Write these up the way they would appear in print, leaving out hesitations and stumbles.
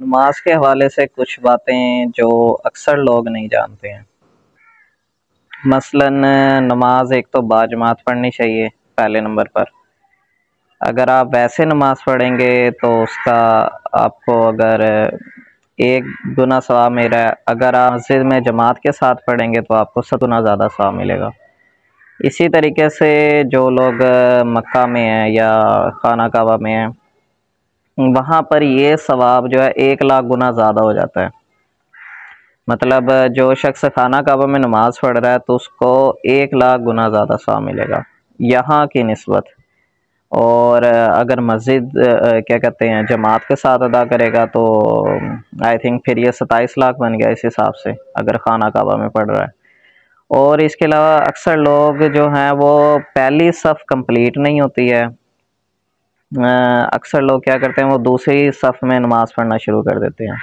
نماز کے حوالے سے کچھ باتیں جو اکثر لوگ نہیں جانتے ہیں۔ مثلاً نماز ایک تو باجماعت پڑھنی چاہیے پہلے نمبر پر۔ اگر آپ ویسے نماز پڑھیں گے تو اس کا آپ کو اگر ایک گنا ثواب مل رہا ہے، اگر آپ مسجد میں جماعت کے ساتھ پڑھیں گے تو آپ کو 7 گنا زیادہ ثواب ملے گا۔ اسی طریقے سے جو لوگ مکہ میں ہیں یا خانہ کعبہ میں ہیں، وہاں پر یہ ثواب جو ہے 1,00,000 گنا زیادہ ہو جاتا ہے۔ مطلب جو شخص خانہ کعبہ میں نماز پڑھ رہا ہے تو اس کو 1,00,000 گنا زیادہ ثواب ملے گا یہاں کی نسبت۔ اور اگر مسجد کیا کہتے ہیں جماعت کے ساتھ ادا کرے گا تو آئی تھنک پھر یہ 27 لاکھ بن گیا اس حساب سے، اگر خانہ کعبہ میں پڑھ رہا ہے۔ اور اس کے علاوہ اکثر لوگ جو ہیں وہ پہلی صف کمپلیٹ نہیں ہوتی ہے، اکثر لوگ کیا کرتے ہیں وہ دوسری صف میں نماز پڑھنا شروع کر دیتے ہیں۔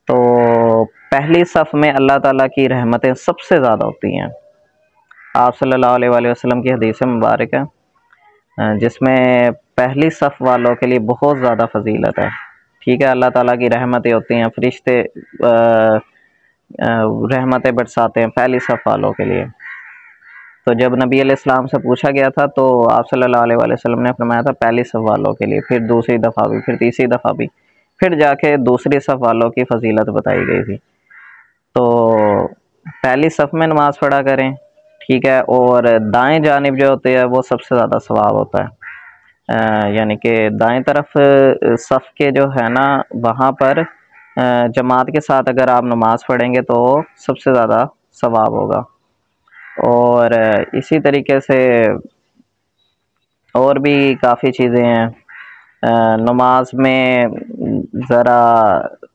تو پہلی صف میں اللہ تعالیٰ کی رحمتیں سب سے زیادہ ہوتی ہیں۔ آپ صلی اللہ علیہ وآلہ وسلم کی حدیث مبارک ہے جس میں پہلی صف والوں کے لیے بہت زیادہ فضیلت ہے، ٹھیک ہے۔ اللہ تعالیٰ کی رحمتیں ہوتی ہیں، فرشتے رحمتیں برساتے ہیں پہلی صف والوں کے لیے۔ تو جب نبی علیہ السلام سے پوچھا گیا تھا تو آپ صلی اللہ علیہ وآلہ وسلم نے فرمایا تھا پہلی صف والوں کے لیے، پھر دوسری دفعہ بھی، پھر تیسری دفعہ بھی، پھر جا کے دوسری صف والوں کی فضیلت بتائی گئی تھی۔ تو پہلی صف میں نماز پڑھا کریں، ٹھیک ہے۔ اور دائیں جانب جو ہوتے ہیں وہ سب سے زیادہ ثواب ہوتا ہے، یعنی کہ دائیں طرف صف کے جو ہے نا وہاں پر جماعت کے ساتھ اگر آپ نماز پڑھیں گے تو سب سے زیادہ ثواب ہوگا۔ اور اسی طریقے سے اور بھی کافی چیزیں ہیں۔ نماز میں ذرا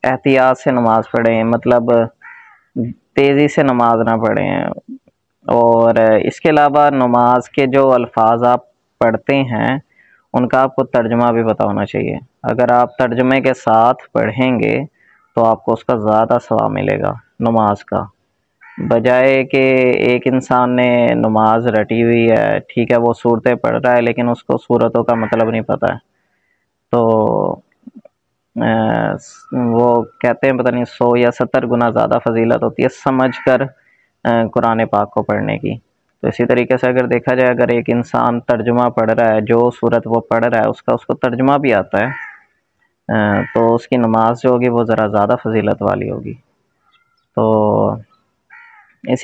احتیاط سے نماز پڑھیں، مطلب تیزی سے نماز نہ پڑھیں۔ اور اس کے علاوہ نماز کے جو الفاظ آپ پڑھتے ہیں ان کا آپ کو ترجمہ بھی پتہ ہونا چاہیے۔ اگر آپ ترجمے کے ساتھ پڑھیں گے تو آپ کو اس کا زیادہ ثواب ملے گا نماز کا، بجائے کہ ایک انسان نے نماز رٹی ہوئی ہے، ٹھیک ہے، وہ صورتیں پڑھ رہا ہے لیکن اس کو صورتوں کا مطلب نہیں پتہ ہے، تو وہ کہتے ہیں پتہ نہیں 100 یا 70 گنا زیادہ فضیلت ہوتی ہے سمجھ کر قرآن پاک کو پڑھنے کی۔ تو اسی طریقے سے اگر دیکھا جائے، اگر ایک انسان ترجمہ پڑھ رہا ہے، جو صورت وہ پڑھ رہا ہے اس کو ترجمہ بھی آتا ہے، تو اس کی نماز جو ہوگی وہ ذرا زیادہ فضیلت والی ہوگی۔ تو اسی